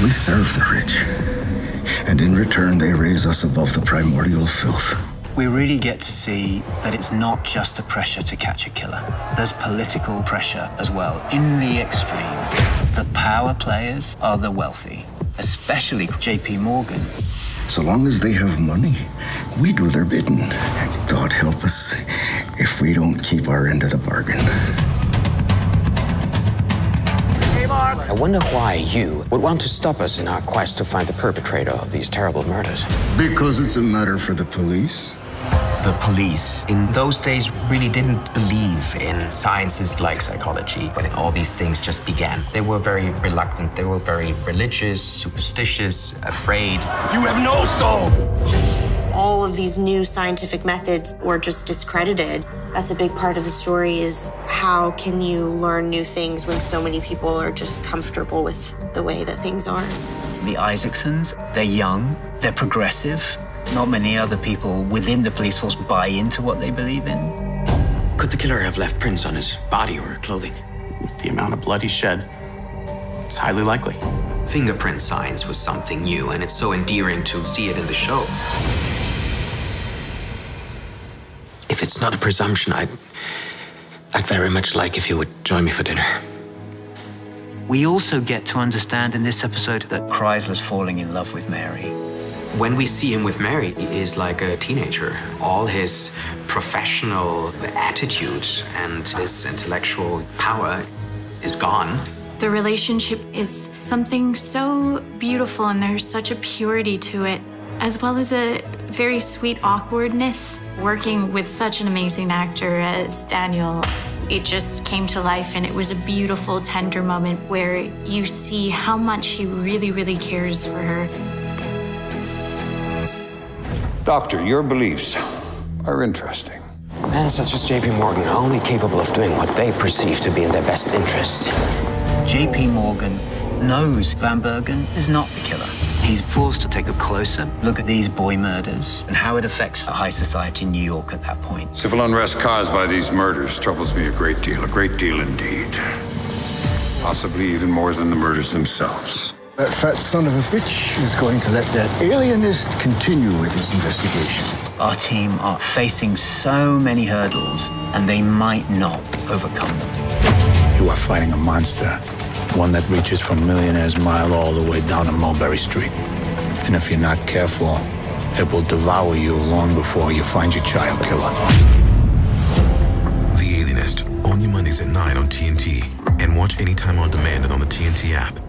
We serve the rich, and in return they raise us above the primordial filth. We really get to see that it's not just a pressure to catch a killer. There's political pressure as well. In the extreme, the power players are the wealthy, especially JP Morgan. So long as they have money, we do their bidding. God help us if we don't keep our end of the bargain. I wonder why you would want to stop us in our quest to find the perpetrator of these terrible murders. Because it's a matter for the police. The police in those days really didn't believe in sciences like psychology when all these things just began. They were very reluctant. They were very religious, superstitious, afraid. You have no soul! All of these new scientific methods were just discredited. That's a big part of the story, is how can you learn new things when so many people are just comfortable with the way that things are? The Isaacsons, they're young, they're progressive. Not many other people within the police force buy into what they believe in. Could the killer have left prints on his body or clothing? With the amount of blood he shed, it's highly likely. Fingerprint science was something new, and it's so endearing to see it in the show. If it's not a presumption, I'd very much like if you would join me for dinner. We also get to understand in this episode that Kreizler's falling in love with Mary. When we see him with Mary, he is like a teenager. All his professional attitude and his intellectual power is gone. The relationship is something so beautiful, and there's such a purity to it, as well as a very sweet awkwardness. Working with such an amazing actor as Daniel, it just came to life, and it was a beautiful, tender moment where you see how much he really, really cares for her. Doctor, your beliefs are interesting. Men such as JP Morgan are only capable of doing what they perceive to be in their best interest. JP Morgan knows Van Bergen is not the killer. He's forced to take a closer look at these boy murders and how it affects the high society in New York at that point. Civil unrest caused by these murders troubles me a great deal indeed. Possibly even more than the murders themselves. That fat son of a bitch is going to let that alienist continue with his investigation. Our team are facing so many hurdles, and they might not overcome them. You are fighting a monster, one that reaches from Millionaire's Mile all the way down to Mulberry Street. And if you're not careful, it will devour you long before you find your child killer. The Alienist, only Mondays at 9 on TNT, and watch anytime on demand and on the TNT app.